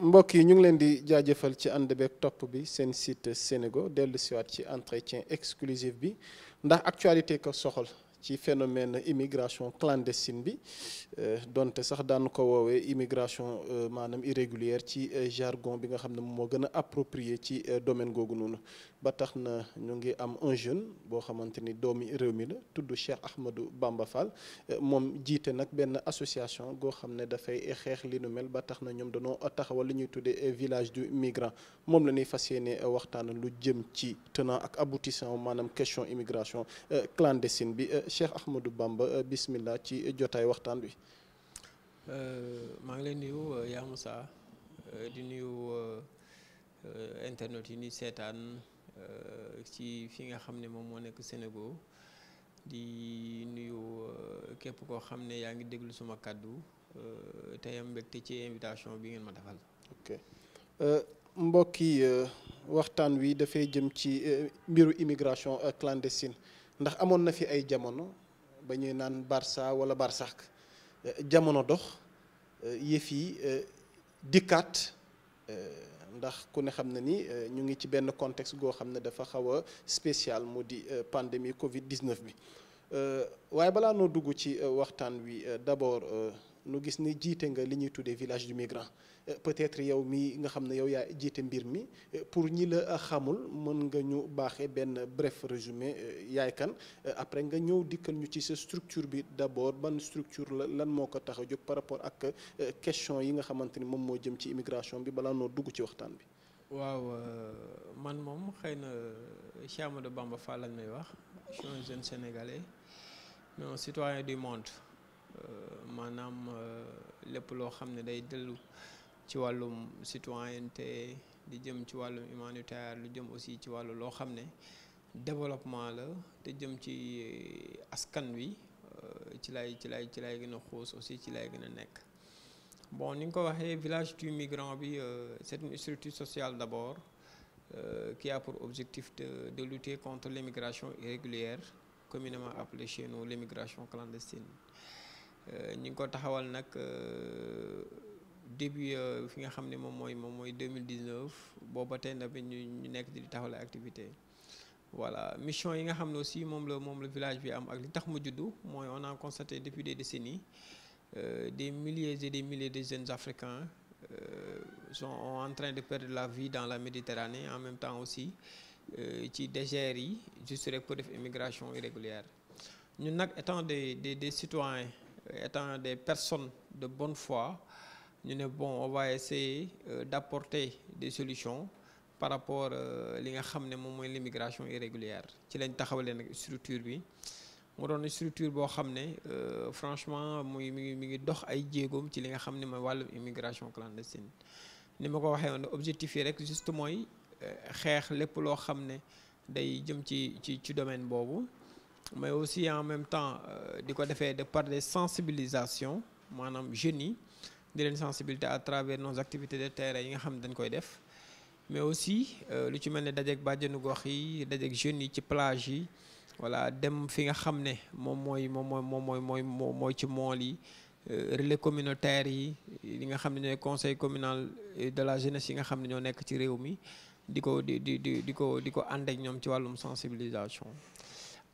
mbokk yi ñu ngi leen di jaajëfal ci ànd beeg topp bi seen site Sénégo dellu siwaat ci entretien exclusif bi ndax actualité ko soxal ci phénomène immigration clandestine bi donte sax daan ko woowee immigration maanaam irrégulière ci jargon bi nga xam ne moo gën a approprié ci domaine googu noonu ba tax na ñu ngi am un jeune boo xamante ni doomi réew mi la tudd Cheikh Ahmadou Bamba Fall moom jiite nag benn association goo xam ne dafay xeex li nu mel ba tax na ñoom dañoo taxawal li ñuy tuddee village du migrant moom la ñuy fas yéene waxtaan lu jëm ci tenant ak aboutissant maanaam question immigration clandestine bi Cheikh Ahmadou Bamba bismillah ci jotaay waxtaan wi. maa ngi lay nuyu yaa Moussa di nuyu internet yi ni seetaan ci fi nga xam ne moom moo nekk Sénégal di nuyu képp koo xam ne yaa ngi déglu suma kàddu tey am mbégte ci invitation bi ngeen ma defal. ok mbokk yi waxtaan wi dafay jëm ci mbiru immigration clandestine ndax amoon na fi ay jamono ba ñuy naan Barça wala Barsax jamono dox yëf yi dikkaat ndax ku ne xam na ni ñu ngi ci benn contexte goo xam ne dafa xaw a spécial mu di pandémie Covid 19 bi waaye balaa noo dugg ci waxtaan wi d'abord nu gis ni jiite nga li ñuy tuddee village du migrant peut-être yow mi nga xam ne yow yaa jiite mbir mi pour ñi la xamul mën nga ñu baaxee benn bref résumé yaay kan après nga ñëw dikkal ñu ci sa structure bi d'abord ban structure la lan moo ko tax a jóg par rapport ak question yi nga xamante ni moom moo jëm ci immigration bi balaa noo dugg ci waxtaan bi. waaw man moom xëy na Cheikh Ahmadou Bamba Fall lañ may wax je suis un jeune sénégalais mais un citoyen du monde. maanaam lépp loo xam ne day dellu ci wàllum citoyenneté di jëm ci wàllum humanitaire lu jëm aussi ci wàllu loo xam ne développement la te jëm ci askan wi ci lay gën a xuus aussi ci lay gën a nekk. bon ni nga ko waxee village du migrant bi c'est une structure sociale d'abord qui a pour objectif de lutter contre l'immigration irrégulière communément appelée chez nous l'immigration clandestine. ñi ngi ko taxawal nag début fi nga xam ne moom mooy 2019 booba tey na bi ñu nekk di taxawal activité voilà mission yi nga xam ne aussi moom la village bi am ak li tax mu juddu mooy on a constaté depuis des décennies des milliers et des milliers de jeunes africains sont en train de perdre la vie dans la Méditerranée en même temps aussi ci déserts yi juste rek pour def immigration irrégulière ñun nag étant des citoyens étant des personnes de bonne foi ñu ne bon on va essayer d'apporter des solutions par rapport li nga xam ne moom mooy l'immigration irrégulière ci lañ taxawalee nag structure bi mu doon structure boo xam ne franchement mi ngi dox ay jéegoom ci li nga xam ne mooy wàllum immigration clandestine ni ma ko waxee woon objectif yi rek juste mooy xeex lépp loo xam ne day jëm ci domaine boobu mais aussi en même temps di ko defee de par des sensibilisations maanaam jeunes yi di leen sensibiliser à travers nos activités de terrain yi nga xam ne dañ koy def mais aussi lu ci mel ne dajeeg bàjjenu gox yi dajeeg jeunes yi ci plage yi voilà dem fi nga xam ne moom mooy ci mool yi relais communautaire yi li nga xam ne ñooy conseil communal de la jeunesse yi nga xam ne ñoo nekk ci réew mi di ko ànd ak ñoom ci wàllum sensibilisation.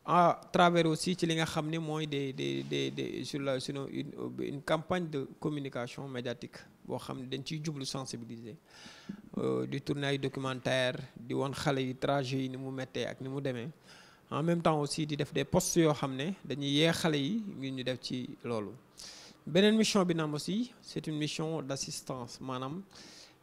À travers aussi ci li nga xam ne mooy sur une campagne de communication médiatique boo xam ne dañ ciy jublu sensibiliser di tourner ay documentaire di won xale yi trajet yi ni mu méttee ak ni mu demee en même temps aussi di def des posts yoo xam ne dañuy yee xale yi ngir ñu def ci loolu. beneen mission bi naam aussi c'est une mission d'assistance maanaam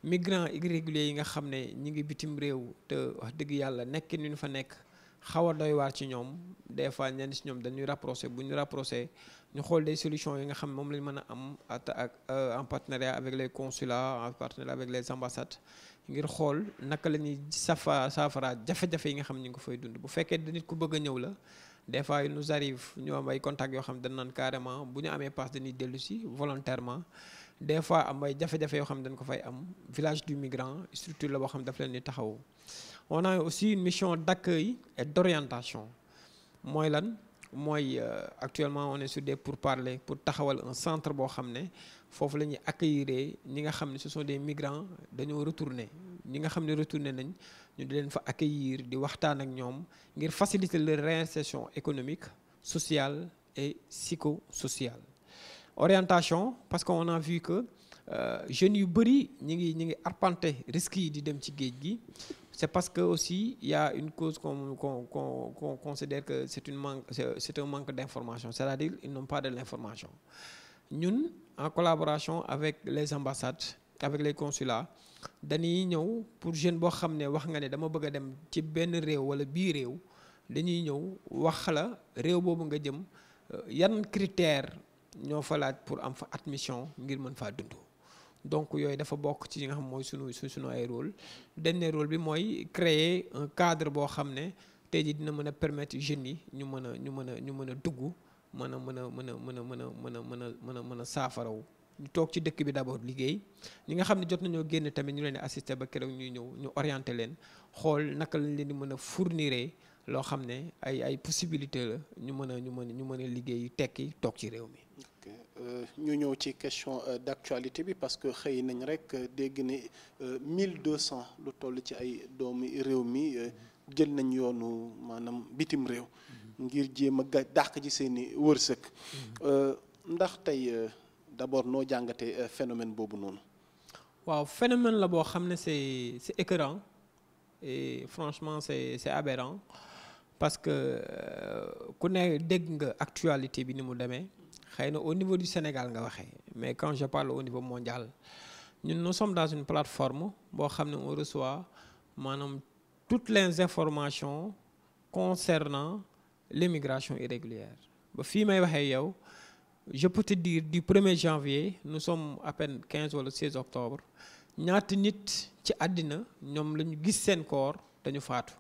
migrants irréguliers yi nga xam ne ñi ngi bitim réew te wax dëgg yàlla nekk ni ñu fa nekk. xaw a doy waar ci ñoom des fois ñenn ci ñoom dañuy rapproché bu ñu rapproché ñu xool des solutions yi nga xam ne moom lañ mën a am ak en partenariat avec les consulats en partenariat avec les ambassades ngir xool naka la ñuy saafara jafe-jafe yi nga xam ne ñu ngi ko fay dund bu fekkee da nit ku bëgg a ñëw la des fois il nous arrive ñu am ay contacts yoo xam ne dañ naan carrément bu ñu amee passe dañuy dellu si volontairement des fois am ay jafe-jafe yoo xam ne dañ ko fay am village du migrant structure la boo xam ne daf leen di taxaw. On a aussi une mission d'accueil et d'orientation mooy lan mooy actuellement on est sur des pourparlers pour taxawal un centre boo xam ne foofu la ñuy accueillir ñi nga xam ne ce sont des migrants dañoo retourner ñi nga xam ne retourner nañ ñu di leen fa accueillir di waxtaan ak ñoom ngir faciliter leur réinsertion économique sociale et psychosociale. Orientation parce qu'on a vu que jeunes yu bëri ñi ngi arpenter risques yi di dem ci géej gi. C'est parce que aussi il y a une cause qu'on considère que c'est un manque d'information, c'est-à-dire ils n'ont pas de l'information. Ñun en collaboration avec les ambassades, avec les consulats, dañuy ñëw pour jeune boo xam ne wax nga ne dama bëgg a dem ci benn réew wala bii réew dañuy ñëw wax la réew boobu nga jëm yan critères ñoo fa laaj pour am fa admission ngir mën faa dund. Donc yooyu dafa bokk ci li nga xam mooy sunu ay rôle dernier rôle bi mooy créer un cadre boo xam ne tey jii dina mën a permettre jeunes yi ñu mën a dugg mën a saafaraw ñu toog ci dëkk bi d'abord liggéey ñi nga xam ne jot nañoo génn tamit ñu leen di assister ba keroog ñuy ñëw ñu orienter leen xool naka lañ leen di mën a fournir loo xam ne ay possibilité la ñu mën a liggéey tekki toog ci réew mi. ñu ñëw ci question d'actualité bi parce que xëy nañ rek dégg ne 1200 lu toll ci ay doomi réew mi jël nañ yoonu maanaam bitim réew ngir jéem a dàq ji seeni wërsëg ndax tey d'abord noo jàngatee phénomène boobu noonu. waaw phénomène la boo xam ne c'est écœurant et franchement c'est aberrant parce que ku ne dégg nga actualité bi ni mu demee. xëy na au niveau du Sénégal nga waxee mais quand je parle au niveau mondial nous sommes dans une plateforme boo xam ne on reçoit maanaam toutes les informations concernant l'immigration irrégulière ba fii may waxee yow je peux te dire du 1er janvier nous sommes à peine 15 wala 16 octobre ñaata nit ci àddina ñoom la ñu gis seen corps dañu faatu.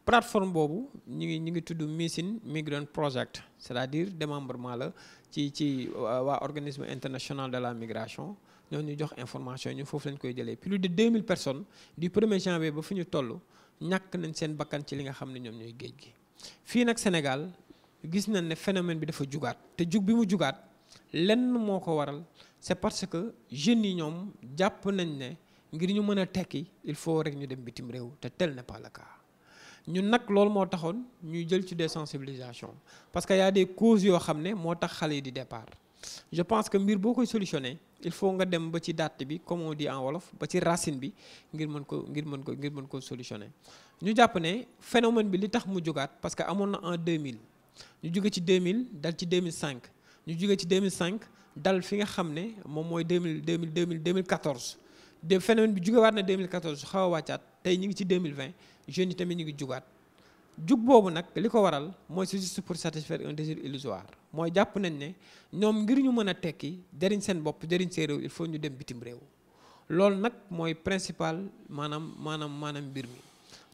plateforme boobu ñu ngi tudd Missing Migrant Project c'est-à-dire démembrement la ci waa organisme international de la migration ñoo ñu jox information ñu foofu lañ koy jëlee plus de 2000 personnes du 1er janvier ba fi ñu toll ñàkk nañ seen bakkan ci li nga xam ne ñoom ñooy géej gi. fii nag Sénégal gis nañ ne phénomène bi dafa jugaat te jug bi mu jugaat lenn moo ko waral c'est parce que jeunes yi ñoom jàpp nañ ne ngir ñu mën a tekki il faut rek ñu dem bitim réew te tel n'est pas le cas. ñun nag loolu moo taxoon ñuy jël ci des sensibilisations parce que y a des causes yoo xam ne moo tax xale yi di départ je pense que mbir boo koy solutionner il faut nga dem ba ci date bi comme on dit en wolof ba ci racine bi ngir mën ko solutionner. ñu jàpp ne phénomène bi li tax mu jógaat parce que amoon na en 2000 ñu jóge ci 2000 dal ci 2005 ñu jóge ci 2005 dal fi nga xam ne moom mooy 2014 de phénomène bi jógewaat na 2014 xaw a wàccaat tey ñu ngi ci 2020 jeunes yi tamit ñu ngi jugaat jug boobu nag li ko waral mooy c'est juste pour satisfaire un désir illusoire mooy jàpp nañ ne ñoom ngir ñu mën a tekki jëriñ seen bopp jëriñ seen réew il faut ñu dem bitim réew loolu nag mooy principal maanaam mbir mi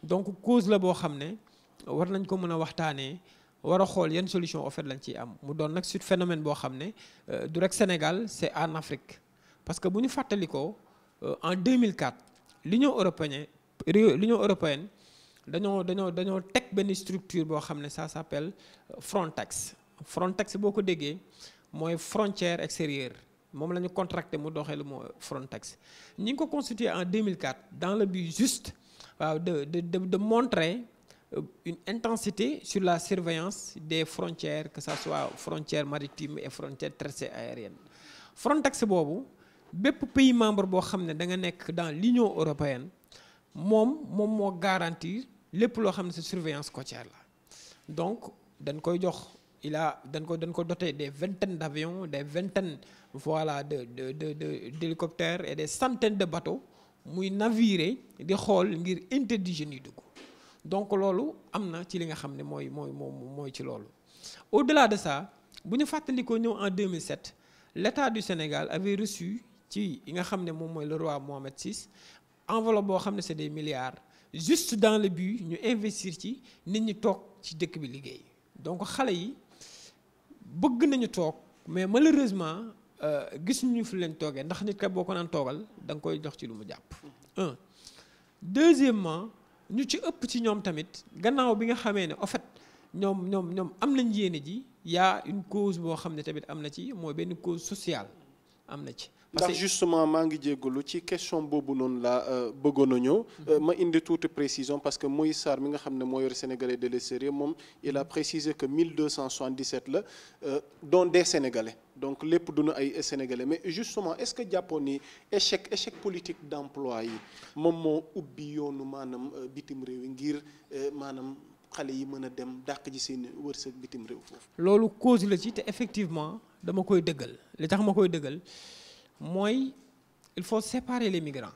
donc cause la boo xam ne war nañ ko mën a waxtaanee war a xool yan solution au fait lañ ciy am mu doon nag suite phénomène boo xam ne du rek Sénégal c'est en Afrique parce que bu ñu fàttalikoo en 2004 l'Union européenne dañoo teg benn structure boo xam ne ça s'appelle Frontex boo ko déggee mooy frontière extérieure moom la ñu contracté mu doxee lu moo Frontex ñi ngi ko constitué en 2004 dans le but juste waaw de montrer une intensité sur la surveillance des frontières que ça soit frontières maritimes et frontières terrestres et aériennes Frontex boobu bépp pays membre boo xam ne da nga nekk dans l'Union européenne moom moo garantir lépp loo xam ne c'est surveillance côtière la donc dañ koy jox dañ ko doté des vingtaines d'avions des vingtaines voilà d'hélicoptères et des centaines de bateaux muy naviguer di xool ngir interdit jeunes yi dugg donc loolu am na ci li nga xam ne mooy ci loolu. Au-delà de ça bu ñu fàttalikoo ñëw en 2007 l'État du Sénégal avait reçu ci yi nga xam ne moom mooy le roi Mohamed VI enveloppe boo xam ne c'est des milliards juste dans le but ñu investir ci nit ñi toog ci dëkk bi liggéey donc xale yi bëgg nañu toog mais malheureusement gisuñu fi leen toogee ndax nit ka boo ko naan toogal da nga koy jox ci lu mu jàpp. Deuxièmement ñu ci ëpp ci ñoom tamit gannaaw bi nga xamee ne en fait ñoom am nañ yéene ji y a une cause boo xam ne tamit am na ci mooy benn cause sociale am na ci. ndax justement maa ngi jéggalu ci question boobu noonu laa bëggoon a ñëw ma indi tuuti précision parce que Moïse Sarr mi nga xam ne moo yor Sénégalais de l'extérieur moom il a précisé que 1277 la dont des Sénégalais donc lépp duna ay Sénégalais mais justement est-ce que jàppoon ni échec politique d'emploi yi moom moo ubbi yoonu maanaam bitim réew yi ngir maanaam xale yi mën a dem dàq ji seen wërsëg bitim réew foofu. loolu cause la ci te effectivement dama koy dëggal li tax ma koy dëggal mooy il faut séparer les migrants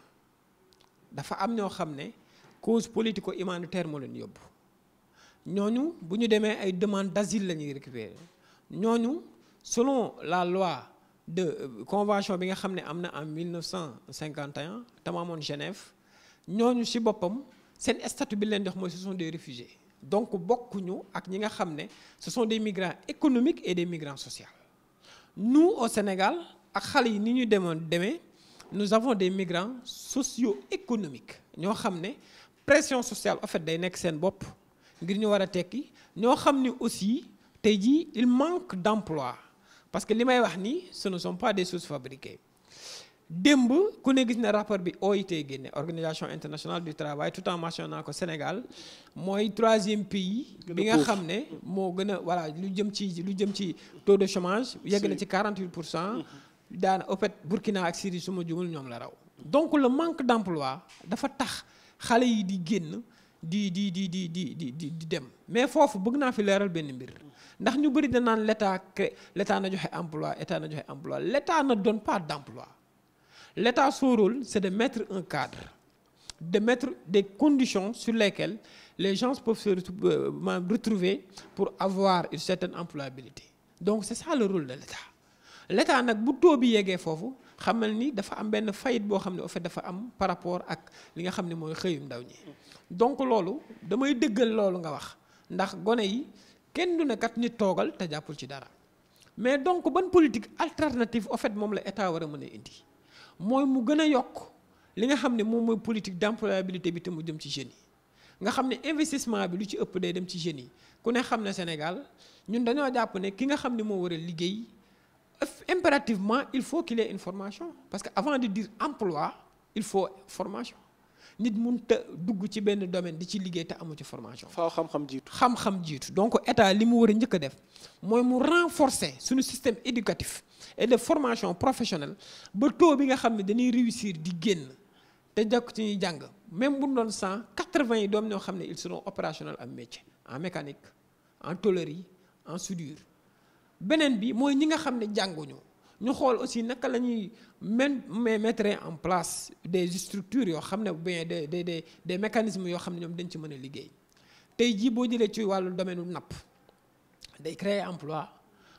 dafa am ñoo xam ne cause politico-humanitaire moo leen yóbbu ñooñu bu ñu demee ay demande d'asile la ñuy récupérer ñooñu selon la loi de convention bi nga xam ne am na en 1951 te mu amoon Genève ñooñu ci boppam seen statut bi leen jox mooy ce sont des réfugiés donc bokkuñu ak ñi nga xam ne ce sont des migrants économiques et des migrants sociaux nous au Sénégal ak xale yi ni ñu demee nous avons des migrants socio-économiques ñoo xam ne pression sociale en fait day nekk seen bopp ngir ñu war a tekki ñoo xam ni aussi tey jii il manque d'emploi parce que li may wax ni ce ne sont pas des choses fabriquées démb ku ne gis na rapport bi OIT génne Organisation internationale du travail tout en mentionnant ko Sénégal mooy 3e pays bi nga xam ne moo gën a voilà lu jëm ci taux de chômage yegg na ci 48%. daana au fait Burkina ak Syrie su ma jumul ñoom la raw donc le manque d'emploi dafa tax xale yi di génn di dem mais foofu bëgg naa fi leeral benn mbir ndax ñu bëri da naan l'état na joxe emploi l'état ne donne pas d'emploi. L'état son rôle c'est de mettre un cadre de mettre des conditions sur lesquelles les gens peuvent se retrouver pour avoir une certaine employabilité donc c'est ça le rôle de l'État nag bu taux bi yeggee foofu xamal ni dafa am benn faillite boo xam ne au fait dafa am par rapport ak li nga xam ne mooy xëyum ndaw ñi donc loolu damay dëggal loolu nga wax ndax gone yi kenn du ne kat nit toogal te jàppul ci dara mais donc ban politique alternative au fait moom la État war a mën a indi mooy mu gën a yokk li nga xam ne moom mooy politique d'employabilité bi te mu jëm ci jeunes yi nga xam ne investissement bi lu ci ëpp day dem ci jeunes yi ku ne xam ne Sénégal ñun dañoo jàpp ne ki nga xam ne moo war a liggéey impérativement il faut qu'il ait une formation parce que avant de dire emploi il faut formation nit mënut a dugg ci benn domaine di ci liggéey te amu ci formation. faaw xam-xam jiitu donc état li mu war a njëkk a def mooy mu renforcer suñu système éducatif et de formation professionnelle ba taux bi nga xam ne dañuy réussir di génn te jàkk ci ñuy jàng même bu ñu doon 180 yi doom ñoo xam ne ils seront opérationnels en métier en mécanique en tôlerie en soudure. beneen bi mooy ñi nga xam ne jànguñu ñu xool aussi naka la ñuy mettre en place des structures yoo xam ne bien des mécanismes yoo xam ne ñoom dañ ci mën a liggéey tey jii boo jëlee ci wàllu domaine napp day créer emploi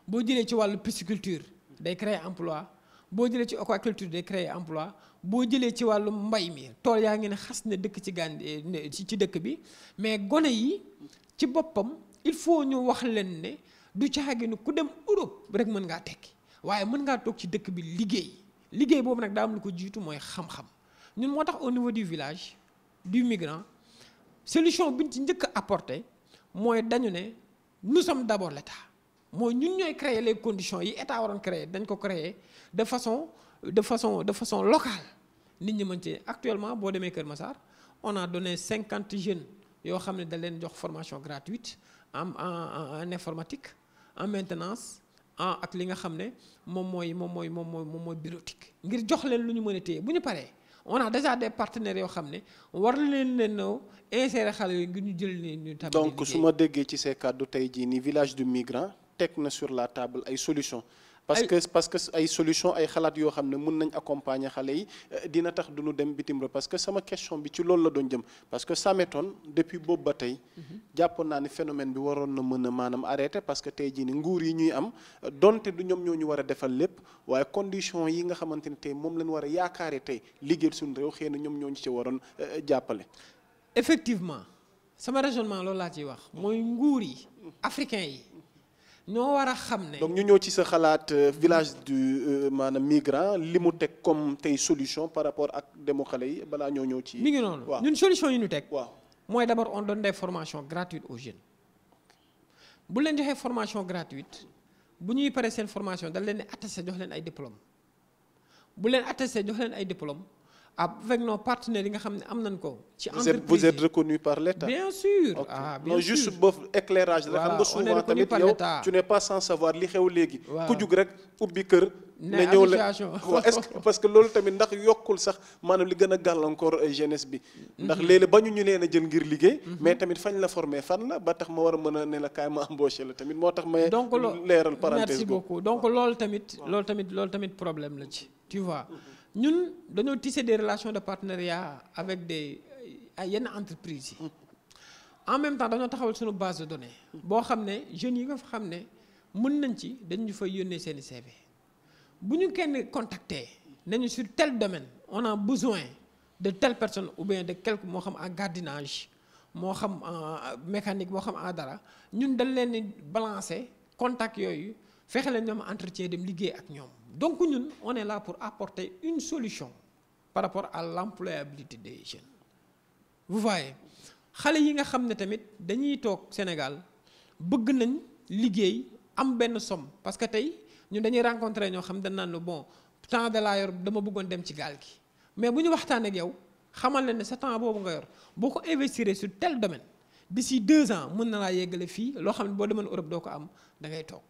boo jëlee ci wàllu pisciculture day créer emploi boo jëlee ci aquaculture day créer emploi boo jëlee ci wàllu mbay mi tool yaa ngi ne xas na dëkk ci dëkk bi mais gone yi ci boppam il faut ñu wax leen ne du caaginu ku dem Europe rek mën ngaa tekki waaye mën ngaa toog ci dëkk bi liggéey boobu nag daa am lu ko jiitu mooy xam-xam ñun moo tax au niveau du village du migrant solution bi ñu ci njëkk a apporté mooy dañu ne nous sommes d'abord l'État mooy ñun ñooy créer les conditions yi état waroon créer dañ ko créer de façon locale nit ñi mën ci actuellement boo demee Kër Massar on a donné 50 jeunes yoo xam ne da leen jox formation gratuite en informatique en maintenance ak li nga xam ne moom mooy bureautique ngir jox leen lu ñu mën a téye bu ñu paree on a déjà des partenaires yoo xam ne war leen insérer xale yooyu ngir ñu jël ñu table donc su ma déggee ci ces kàddu tey jii ni village du migrant teg na sur la table ay solutions parce que ay solution ay xalaat yoo xam ne mun nañ accompagner xale yi dina tax du ñu dem bitim réew parce que sama question bi ci loolu la doon jëm parce que ça m'étonne depuis boobu ba tey jàppoon naa ni phénomène bi waroon na mën a maanaam arrêter parce que tey jii ni nguur yi ñuy am donte du ñoom ñoo ñu war a defal lépp waaye condition yi nga xamante ne tey moom lañ war a yaakaare tey liggéey suñu réew xëy na ñoom ñoo ñu ci waroon jàppale. effectivement sama raisonnement loolu laa ciy wax mooy nguur yi africain yi. ñoo war a xam ne. donc ñu ñëw ci sa xalaat village du maanaam migrant li mu teg comme tey solution par rapport ak demu xale yi balaa ñoo ñëw ci. mi ngi noonu ñun solution yi ñu teg. waaw mooy d'abord on donne des formations gratuites aux jeunes bu leen joxee formation gratuite bu ñuy paree seen formation dañ leen di attesté jox leen ay diplômes bu leen attesté jox leen ay diplômes avec nos partenaires yi nga xam ne am nañ ko. ci entreprise vous êtes reconnu par l'État. bien sûr okay. Bien non sûr. juste boobu éclairage la xam nga souvent tamit yow tu n'es pas sans savoir li xew léegi. ku jug rek ubbi kër. ne ñëw la association est-ce que parce que loolu tamit ndax yokkul sax maanaam li gën a gàllankoor jeunesse bi. ndax léeg-léeg ba ñu leen a jël ngir liggéey. mais tamit fañ la formé fan la ba tax ma war a mën a ne la kaay ma embauché la tamit moo tax may. donc leeral parenthèse merci beaucoup donc loolu tamit problème la ci tu vois. ñun dañoo tisser des relations de partenariat avec ay yenn entreprises yi en même temps dañoo taxawal suñu base de données boo xam ne jeunes yi nga fa xam ne mën nañ ci dañu fay yónnee seeni CV bu ñu kenn contacter nañu sur tel domaine on a besoin de telle personne ou bien de quelque moo xam en gardiennage moo xam en mécanique moo xam en dara ñun dañ leen di balancer contact yooyu fexe leen ñoom entretien dem liggéey ak ñoom. Donc ñun on est là pour apporter une solution par rapport à l'employabilité des jeunes vous voyez xale yi nga xam ne tamit dañuy toog Sénégal bëgg nañ liggéey am benn somme parce que tey ñun dañuy rencontrer ñoo xam dañ naan la bon temps de laa yor dama bëggoon dem ci gaal gi mais bu ñu waxtaanee ak yow xamal leen ne sa temps boobu nga yor boo ko investir sur tel domaine d'ici 2 ans mën na laa yeggale fii loo xam ne boo demoon Europe doo ko am da ngay toog.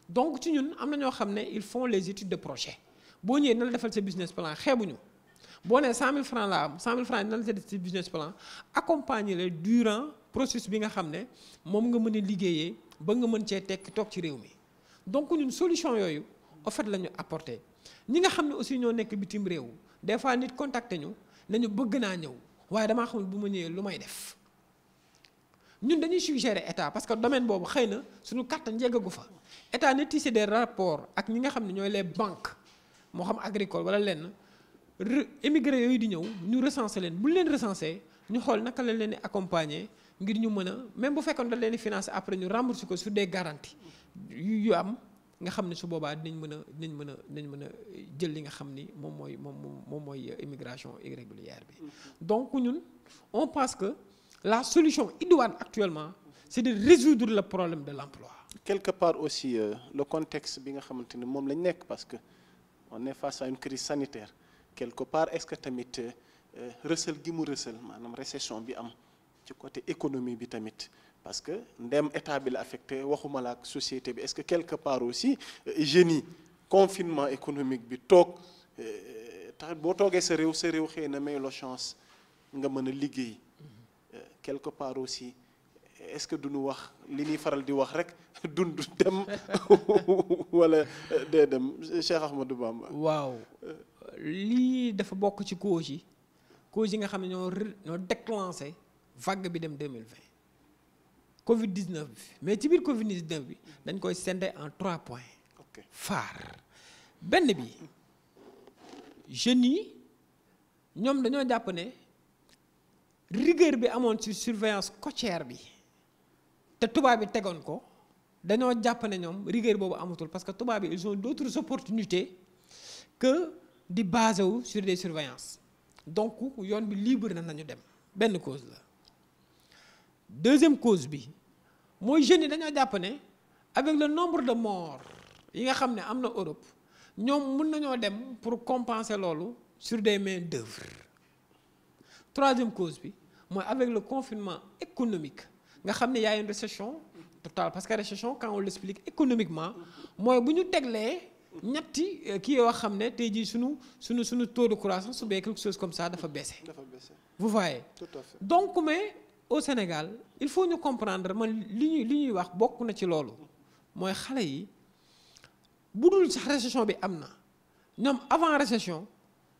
Donc ci ñun am na ñoo xam ne ils font les études de projet boo ñëwee na la defal sa business plan xeebuñu boo nee 100 000 francs laa am 100 000 francs na la def sa business plan accompagner la durant processus bi nga xam ne moom nga mën a liggéeyee ba nga mën cee tekki toog ci réew mi. Donc ñun solution yooyu en fait la ñu apporter ñi nga xam ne aussi ñoo nekk bitim réew des fois nit contacter ñu ne ñu bëgg naa ñëw waaye damaa xamul bu ma ñëwee lu may def ñun dañuy suggérer état parce que domaine boobu xëy na suñu kàttan yeggagu fa. État na tisser des rapports ak ñi nga xam ne ñooy les banques moo xam agricole wala lenn émigré yooyu di ñëw ñu recenser leen bu leen recenser ñu xool naka la leen di accompagner ngir ñu mën a même bu fekkoon da leen di financer après ñu rembourser ko sur des garanties yu am nga xam ne su boobaa dinañ mën a jël li nga xam ni moom mooy immigration irrégulière bi. Donc ñun on pense que la solution idoine actuellement c'est de résoudre le problème de l'emploi. Quelque part aussi le contexte bi nga xamante ni moom lañ nekk parce que on est face à une crise sanitaire quelque part est-ce que tamit recel gi mu recel maanaam récession bi am ci côté économie bi tamit parce que ndem état bi la affecté waxuma la ak société bi est-ce que quelque part aussi jeunes yi confinement économique bi toog tax boo toogee sa réew xëy na may la chance nga mën a liggéey quelque part aussi est-ce que duñu wax li ñuy faral di wax rek dund dem wala dee dem Cheikh Ahmadou Bamba. waaw lii dafa bokk ci causes yi nga xam ne ñoo déclenché vague bi dem 2020 Covid-19 bi mais ci biir Covid-19 bi dañ koy scinder en 3 points phares. benn bi jeunes yi ñoom dañoo jàpp ne rigueur bi amoon ci surveillance côtière bi te tubaab bi tegoon ko dañoo jàpp ne ñoom rigueur boobu amatul parce que tubaab bi ils ont d'autres opportunités que di basé wu sur des surveillances donc yoon bi libre na nañu dem benn cause la. Deuxième cause bi mooy jeunes yi dañoo jàpp ne avec le nombre de morts yi nga xam ne am na Europe ñoom mën nañoo dem pour compenser loolu sur des main-d'œuvre. Troisième cause bi mooy avec le confinement économique nga xam ne y a une récession totale parce que récession quand on l'explique économiquement mooy bu ñu teglee ñetti kii yoo xam ne tey jii sunu taux de croissance ou bien quelque chose comme ça dafa baissé. Vous voyez. Tout à fait. Donc mais au Sénégal il faut ñu comprendre man li ñuy wax bokk na ci loolu mooy xale yi bu dul sax récession bi am na ñoom avant récession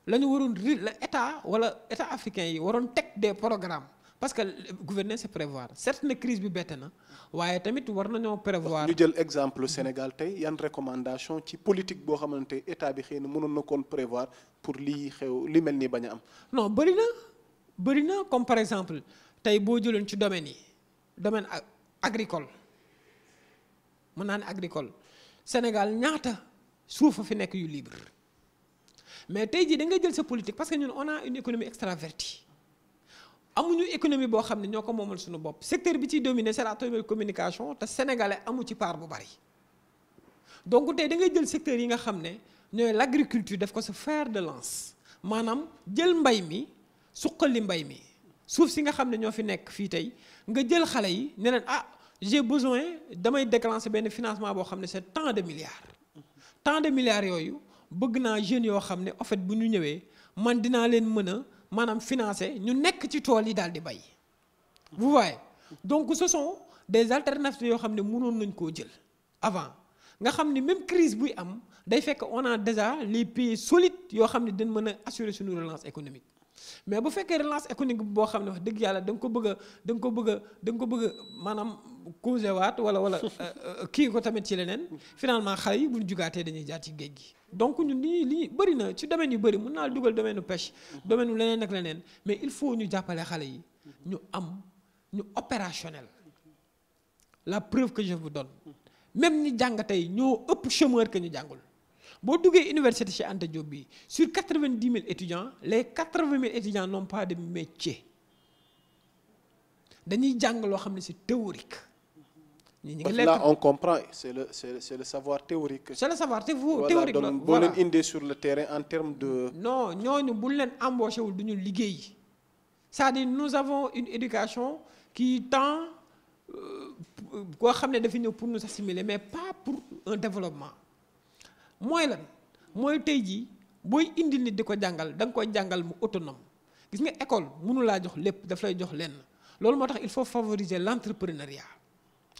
la ñu waroon la état africain yi waroon teg des programmes parce que gouverner c'est prévoir certes ne crise bi bette na waaye tamit war nañoo prévoir. ñu jël exemple Sénégal tey yan recommandation ci politique boo xamante état bi xëy na mënoon na koon prévoir pour lii xew li mel nii bañ a am. non bëri na comme par exemple tey boo jëloon ci domaine agricole mën naa ne agricole Sénégal ñaata suufa fi nekk yu libre mais tey jii da ngay jël sa politique parce que ñun on a une économie extravertie amuñu économie boo xam ne ñoo ko moomal suñu bopp secteur bi ciy dominé c'est la télécommunication te sénégalais amu ci part bu bari donc tey da ngay jël secteur yi nga xam ne ñooy l'agriculture def ko sa fer de lance maanaam jël mbay mi suqali mbay mi suuf si nga xam ne ñoo fi nekk fii tey nga jël xale yi ne leen j'ai besoin damay déclencher benn financement boo xam ne c'est tant de milliards yooyu bëgg naa jeunes yoo xam ne en fait bu ñu ñëwee man dinaa leen mën a maanaam financer ñu nekk ci tool yi daal di bay vous voyez donc ce sont des alternatives yoo xam ne mënoon nañ koo jël avant nga xam ni même crise buy am day fekk on a déjà les pays solides yoo xam ne dañ mën a assurer suñu relance économique mais bu fekkee relance économique boo xam ne wax dëgg yàlla da nga ko bëgg a maanaam causé waat wala kii ko tamit ci leneen finalement xale yi bu ñu jugaatee dañuy jaar ci géej gi. donc ñun li bëri na ci domaine yu bëri mën naa dugal domaine pêche domaine u leneen ak leneen mais il faut ñu jàppale xale yi ñu opérationnel. La preuve que je vous donne même ñi jàng tey ñoo ëpp chômeur que ñu jàngul boo duggee université Cheikh Anta Diop bi sur 90 000 étudiants les 80 000 étudiants n'ont pas de métier dañuy jàng loo xam ne c'est théorique. ñi ngi lekk là on comprend c'est le savoir théorique. c'est le savoir théorique voilà donc boo leen indee sur le terrain en termes de. non ñooñu buñ leen embauché wul du ñu liggéey c'est-à-dire nous avons une éducation qui tend. Koo xam ne dafa ñëw pour nous assimiler mais pas pour un développement mooy lan mooy tey jii booy indi nit di ko jàngal da nga koy jàngal mu autonome gis nga école mënu laa jox lépp daf lay jox lenn loolu moo tax il faut favoriser l'entrepreneuriat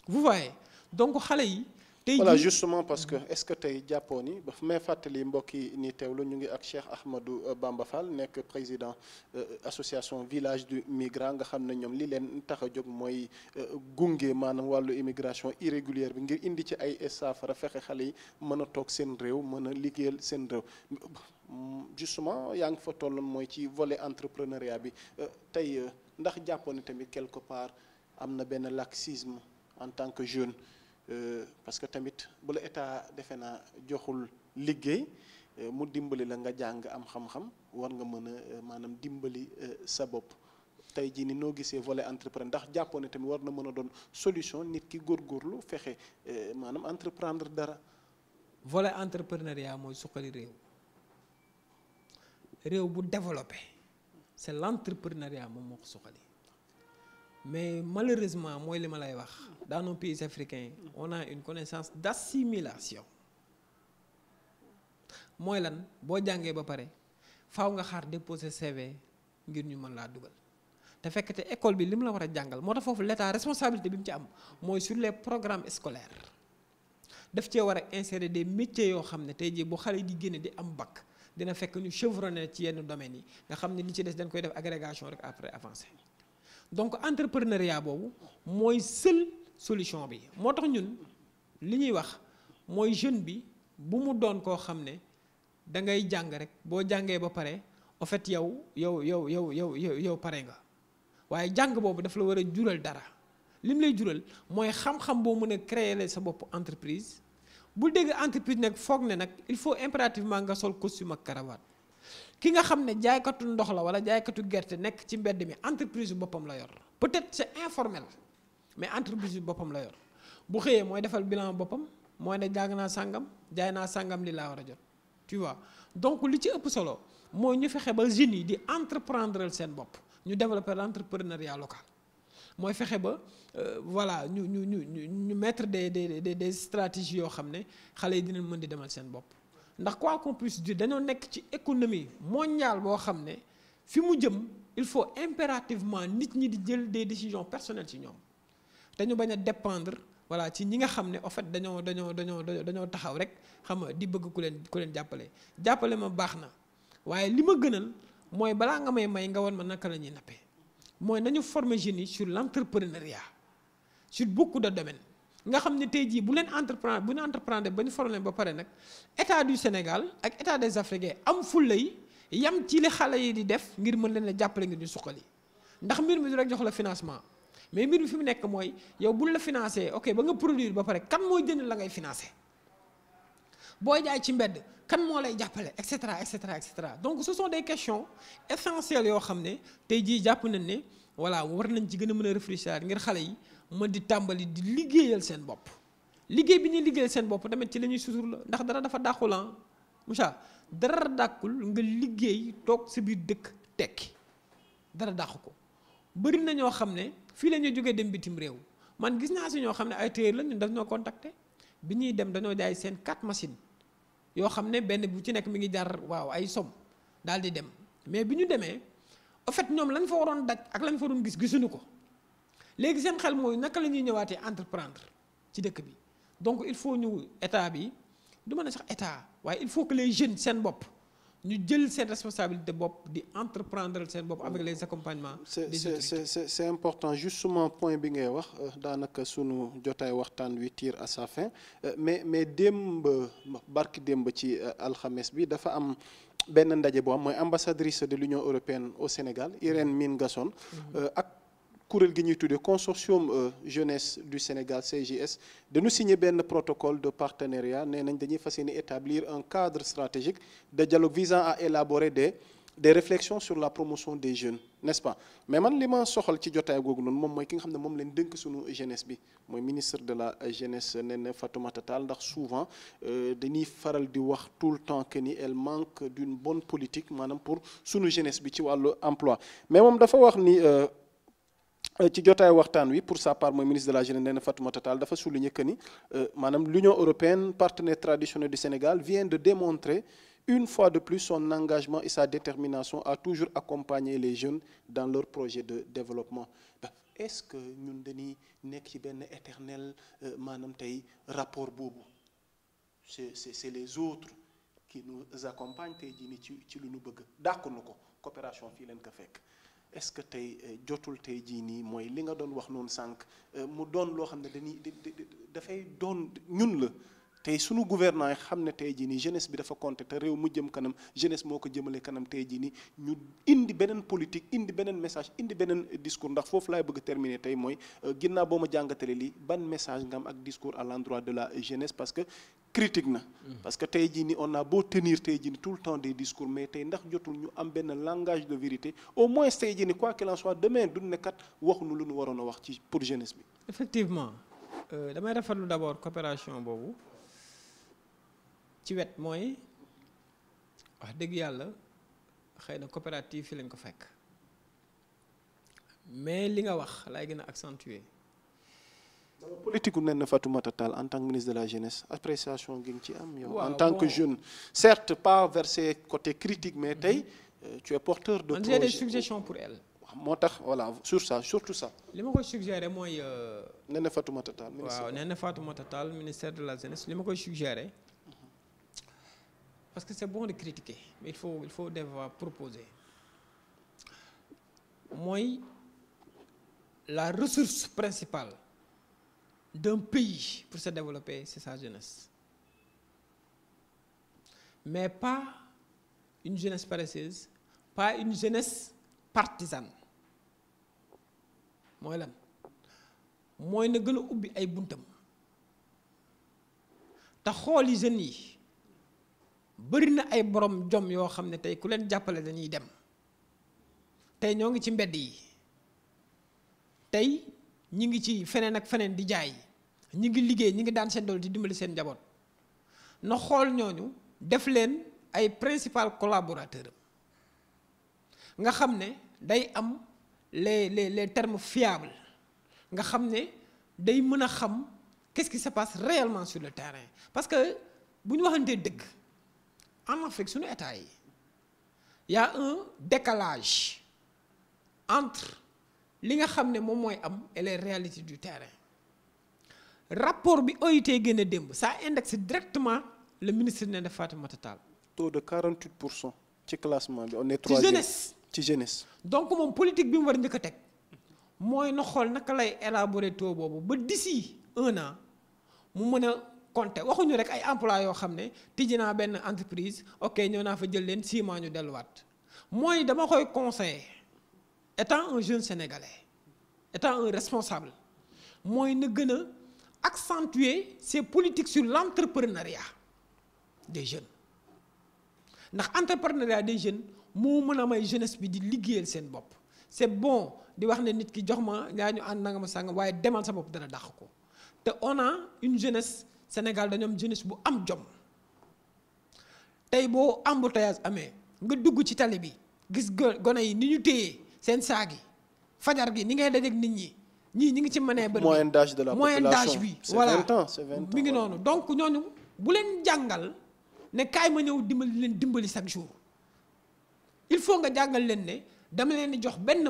vous voyez donc xale yi tey voilà justement parce que est-ce que tey jàppoo ni ba may fàttali mbokk yi ni teewlu ñu ngi ak Cheikh Ahmadou Bamba Fall nekk président association village du migrant nga xam ne ñoom li leen tax a jóg mooy gunge maanaam wàllu immigration irrégulière bi ngir indi ci ay saafara fexe xale yi mën a toog seen réew mën a liggéeyal seen réew justement yaa ngi fa tolloon mooy ci volet entrepreneuriat bi tey ndax jàppoo ni tamit quelque part am na benn laxisme en tant que jeune. Parce que tamit bu la état defe naa joxul liggéey mu dimbali la nga jàng am xam-xam war nga mën a maanaam dimbali sa bopp tey jii ni noo gisee volet entrepreneur ndax jàppoon ne tamit war na mën a doon solution nit ki góorgóorlu fexe maanaam entreprendre dara. volet entrepreneuriat mooy suqali réew bu développé c'est l'entrepreneuriat moom moo ko suqali. mais malheureusement mooy li ma lay wax dans nos pays africains on a une connaissance d'assimilation mooy lan boo jàngee ba pare faaw nga xaar déposer CV ngir ñu mën laa dugal te fekk te école bi li mu la war a jàngal moo tax foofu l'état responsabilité bi mu ci am mooy sur les programmes scolaires daf cee war a insérer des métiers yoo xam ne tey jii bu xale yi di génne di am bac dina fekk ñu chevronné ci yenn domaines yi nga xam ne li ci des dañ koy def agrégation rek après avancer. donc entrepreneuriat boobu mooy seule solution bi moo tax ñun li ñuy wax mooy jeune bi bu mu doon koo xam ne da ngay jàng rek boo jàngee ba pare en fait yow pare nga waaye jàng boobu daf la war a jural dara lim lay jural mooy xam-xam boo mën a créer sa bopp entreprise bu dégg entreprise nag foog ne nag il faut impérativement nga sol costume ak cravate. ki nga xam ne jaaykatu ndox la wala jaaykatu gerte nekk ci mbedd mi entreprise bu boppam la yor peut-être c'est informel mais entreprise bu boppam la yor bu xëyee mooy defal bilan boppam mooy ne jàng naa sàngam jaay naa sàngam li laa war a jot tu vois donc li ci ëpp solo mooy ñu fexe ba jeunes yi di entreprendre seen bopp ñu développer l'entrepreneuriat local mooy fexe ba voilà ñu mettre des stratégies yoo xam ne xale yi dinañ mën di demal seen bopp. ndax quoi qu'on puisse dire dañoo nekk ci économie mondiale boo xam ne fi mu jëm il faut impérativement nit ñi di jël des décisions personnelles ci ñoom dañu bañ a dépendre voilà ci ñi nga xam ne en fait dañoo taxaw rek xam nga di bëgg ku leen jàppale ma baax na waaye li ma gënal mooy balaa nga may nga woon ma naka la ñuy nappee mooy nañu former jeunes yi sur l'entrepreneuriat sur beaucoup de domaines. nga xam ne tey jii bu ñu entreprendre ba ñu formé ba pare nag état du Sénégal ak état des Africains am fullay yam ci li xale yi di def ngir mën leen a jàppale ngir ñu suqali ndax mbir mi du rek jox la financement mais mbir mi fi mu nekk mooy yow buñ la financé ok ba nga produire ba pare kan mooy jënd la ngay financé booy jaay ci mbedd kan moo lay jàppale et cetera et cetera et cetera donc ce sont des questions essentielles yoo xam ne tey jii jàpp nañ ne voilà war nañ ci gën a mën a réfléchir ngir xale yi. mën di tàmbali di liggéeyal seen bopp liggéey bi ñuy liggéeyal seen bopp tamit ci la ñuy sutur la ndax dara dafa dàqulan Moussa dara dàkkul nga liggéey toog sa biir dëkk tekki dara dàq ko bëri na ñoo xam ne fii la ñuy jógee dem bitim réew man gis naa si ñoo xam ne ay tailleur la ñun daf ñoo contacter bi ñuy dem dañoo jaay seen 4 machines yoo xam ne benn bu ci nekk mi ngi jar waaw ay somme daal di dem mais bi ñu demee en fait ñoom lañ fa waroon daj ak lañ fa waroon gis gisuñu ko léegi seen xel mooy naka la ñuy ñëwaatee entreprendre ci dëkk bi donc il faut ñu état bi du mën a sax état waaye il faut que les jeunes seen bopp ñu jël seen responsabilité bopp di entreprendre seen bopp avec les accompagnements des autorités. C'est important justement point bi ngay wax daanaka sunu jotaay waxtaan wi tire à sa fin mais démb barki démb ci alxames bi dafa am benn ndaje boo am mooy ambassadrice de l'Union européenne au Sénégal Irène Mine Gasson ak kuréel gi ñuy tuddee consortium jeunesse du Sénégal CJS dañu signé benn protocole de partenariat nee nañ dañuy fas yéene établir un cadre stratégique de dialogue visant à élaborer des réflexions sur la promotion des jeunes n'est-ce pas mais man li ma soxal ci jotaay googu noonu moom mooy ki nga xam ne moom leen dënk suñu jeunesse bi mooy ministre de la jeunesse Néné Fatoumata Tall ndax souvent dañuy faral di wax tout le temps que ni elle manque d'une bonne politique maanaam pour suñu jeunesse bi ci wàllu emploi mais moom dafa wax ni ci jotaay waxtaan wi pour sa part mooy ministre de la jeunesse Néné Fatoumata Tall dafa souligner que ni maanaam l'Union européenne partenaire traditionnel du Sénégal vient de démontrer une fois de plus son engagement et sa détermination à toujours accompagner les jeunes dans leurs projets de développement est-ce que ñun dañuy nekk ci benn éternel maanaam tey rapport boobu c'est les autres qui nous accompagnent tey jii nii ci lu ñu bëgg dàqunu ko coopération fii leen ko fekk est-ce que tey jotul tey jii nii mooy li nga doon wax noonu sànq mu doon loo xam ne dañuy dafay doon ñun la tey sunu gouvernement yi xam ne tey jii nii jeunesse bi dafa compter te réew mu jëm kanam jeunesse moo ko jëmale kanam tey jii nii ñu indi beneen politique indi beneen message indi beneen discours ndax foofu laay bëgg terminer tey mooy ginnaaw boo ma jàngatale lii ban message nga am ak discours à l'endroit de la jeunesse parce que critique na parce que tey jii nii on a beau tenir tey jii nii tout le temps des discours mais tey ndax jotul ñu am benn langage de vérité au moins tey jii nii quoi qu'il en soit demain duñ ne kat waxuñu lu ñu waroon a wax ci pour jeunesse bi. effectivement damay rafetlu d'abord coopération boobu. ci wet mooy wax dëgg yàlla xëy na coopérative fi lañ ko fekk mais li nga wax laay gën a accentuer. politique Néné Fatoumata Tall en tant que ministre de la jeunesse appréciation gi nga ci am yow en tant que jeune certes pas versé côté critique mais tey tu es porteur de projet. J'ai des suggestions pour elle. moo tax voilà sur ça surtout ça. li ma koy suggérer mooy. Néné Fatoumata Tall. waaw Néné Fatoumata Tall ministère de la jeunesse li ma koy suggérer. Parce que c'est bon de critiquer mais il faut devoir proposer mooy la ressource principale d'un pays pour se développer c'est sa jeunesse mais pas une jeunesse paresseuse pas une jeunesse partisane mooy lan mooy na gën a ubbi ay buntam te xool yi jeunes yi bëri na ay borom jom yoo xam ne tey ku leen jàppale dañuy dem tey ñoo ngi ci mbedd yi tey ñi ngi ci feneen ak feneen di jaay ñi ngi liggéey ñi ngi daan seen doole di dimbali seen njaboot na xool ñooñu def leen ay principal collaborateur nga xam ne day am les termes fiables nga xam ne day mën a xam qu'est-ce qui se passe réellement sur le terrain parce que bu ñu waxantee dëgg en Afrique suñu état yi y a un décalage entre li nga xam ne moom mooy am et les réalités du terrain rapport bi OIT génne démb ça indexe directement le ministre Néné Fatoumata Tall. taux de 48% ci classement bi on est troisième ci jeunesse. donc moom politique bi mu war a njëkk a teg mooy na xool naka lay élaborer taux boobu ba d'ici 1 an mu mën a compter waxuñu rek ay emploi yoo xam ne tijji naa benn entreprise ok ñëw naa fa jël leen 6 mois ñu delluwaat mooy dama koy conseiller étant un jeune sénégalais étant un responsable mooy na gën a accentuer ses politiques sur l'entrepreneuriat des jeunes ndax entrepreneuriat des jeunes moo mën a may jeunesse bi di liggéeyal seen bopp c'est bon di wax ne nit ki jox ma yaa ñu ànd nanga ma sàngam waaye demal sa bopp dana dàq ko te on a une jeunesse Sénégal dañoo am jeunesse bu am jom tey boo embouteillage amee nga dugg ci tali bi gis gone yi ni ñu téye seen saag yi fajar gi ni ngay dajeek nit ñi ñi ngi ci mënee ba moyenne d'âge de la population moyenne d'âge bi voilà c'est 20 ans mi ngi noonu donc ñooñu bu leen jàngal ne kaay ma ñëw dimbali chaque jour il faut nga jàngal leen ne dama leen di jox benn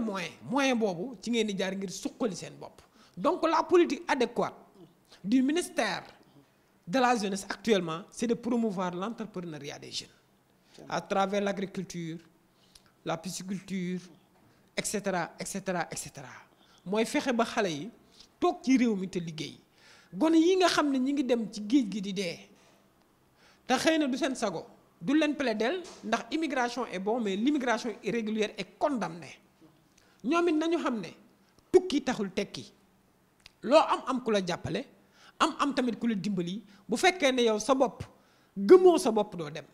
moyen boobu ci ngeen di jaar ngir suqali seen bopp donc la politique adéquate du ministère de la jeunesse actuellement c'est de promouvoir l'entrepreneuriat des jeunes à travers l'agriculture la pisciculture et cetera et cetera et cetera mooy fexe ba xale yi toog ci réew mi te liggéey gone yi nga xam ne ñi ngi dem ci géej gi di dee te xëy na du seen sago du leen plaider ndax immigration est bon mais l'immigration irrégulière est condamnée ñoom it nañu xam ne tukki taxul tekki loo am ku la jàppale am tamit ku la dimbali bu fekkee ne yow sa bopp gëmoo sa bopp doo dem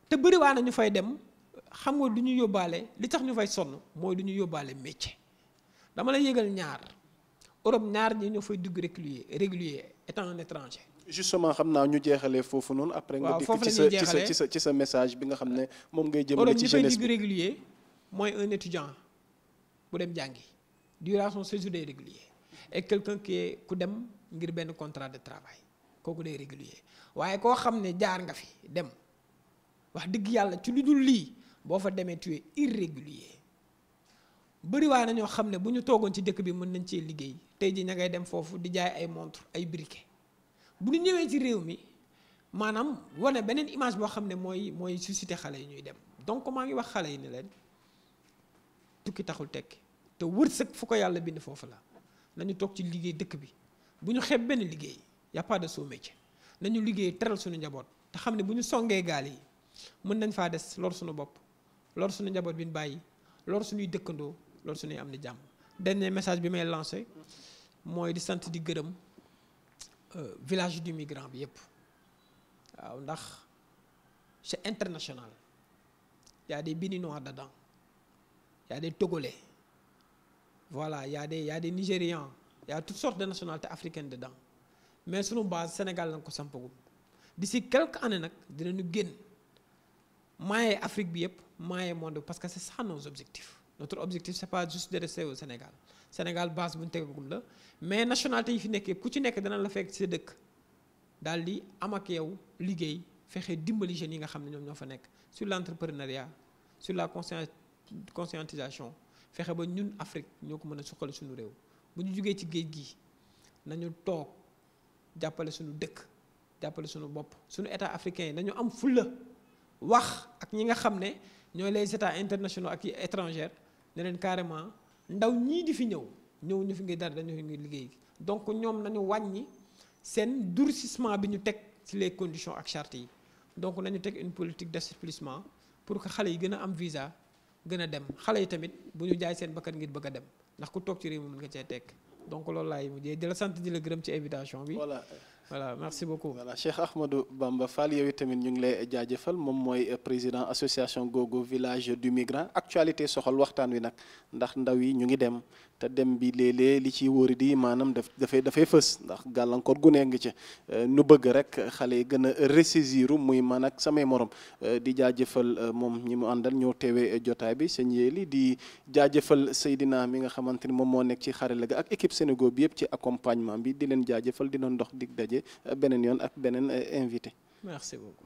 te bëriwaa na ñu fay dem xam nga du ñu yóbbaale li tax ñu fay sonn mooy du ñu yóbbaale métier dama la yëgal ñaar Europe ñaar ñi ñoo fay dugg régulier étant un étranger. justement xam naa ñu jeexalee foofu noonu. après nga dikk ci sa message bi nga xam ne moom ngay jëmale ci jeunesse bi. Europe ñi fay dugg régulier mooy un étudiant bu dem jàngi durant son séjour day régulier et quelqu'un ku dem ngir benn contrat de travail kooku day régulier waaye koo xam ne jaar nga fi dem wax dëgg yàlla ci lu dul lii boo fa demee tu es irrégulier. bëriwaa na ñoo xam ne bu ñu toogoon ci dëkk bi mën nañ cee liggéey tey ji ña ngay dem foofu di jaay ay montre ay briquet bu ñu ñëwee ci réew mi maanaam wane beneen image boo xam ne mooy susciter xale yi ñuy dem donc maa ngi wax xale yi ne leen tukki taxul tekki te wërsëg fu ko yàlla bind foofu la nañu toog ci liggéey dëkk bi bu ñu xeeb benn liggéey y a pas de sous-métier nañu liggéey teral suñu njaboot te xam ne bu ñu songee gaal yi mën nañ faa des lor suñu bopp lor suñu njaboot bi ñu bàyyi lor suñuy dëkkandoo loolu suñuy am ni jàmm. dernier message bi may lancé mooy di sant di gërëm village du migrant bi yëpp waaw ndax c'est international y a des Béninois dedans y a des Togolais voilà y a des Nigérians y a toutes sortes de nationalités africaines dedans mais suñu base Sénégal lañ ko sampagum d'ici quelques années nag dinañu génn maaye Afrique bi yëpp maaye monde parce que c'est ça nos objectifs. Notre objectif c'est pas juste de rester au Sénégal base bu ñu tegagum la mais nationalité yi fi nekkee ku ci nekk dana la fekk ci sa dëkk daal di am ak yow liggéey fexe dimbali jeunes yi nga xam ne ñoom ñoo fa nekk sur l'entrepreneuriat sur la conscientisation fexe ba ñun Afrique ñoo ko mën a suqali suñu réew bu ñu jugee ci géej gi nañu toog jàppale suñu dëkk jàppale suñu bopp suñu état africain yi nañu am fulla wax ak ñi nga xam ne ñooy les états internationaux ak yi étrangers ne leen carrément ndaw ñii di fi ñëw ñu fi ngi dara dañu fi ngi liggéey donc ñoom nañu wàññi seen durcissement bi ñu teg ci les conditions ak chartes yi donc nañu teg une politique d'assouplissement pour que xale yi gën a am visa gën a dem xale yi tamit bu ñu jaay seen bakkan ngir bëgg a dem ndax ku toog ci réew mi mën nga cee tekk donc loolu laay mujjee di la sant di la gërëm ci invitation bi. Voilà merci beaucoup. Voilà Cheikh Ahmadou Bamba Fall yow tamit ñu ngi lay jaajëfal moom mooy président association googu village du migrant actualité soxal waxtaan wi nag ndax ndaw yi ñu ngi dem te dem bi léeg-léeg li ci wóori di maanaam dafay fës ndax gàllankoor gu ne ngi ci nu bëgg rek xale yi gën a ressaisir muy man ak samay morom di jaajëfal moom ñi mu àndal ñoo teewee jotaay bi sëñ Yéli di jaajëfal Seydina mi nga xamante ni moom moo nekk ci xarala ga ak équipe Sénégal bi yëpp ci accompagnement bi di leen jaajëfal di doon dox dig daje beneen yoon ak beneen invité. Merci beaucoup.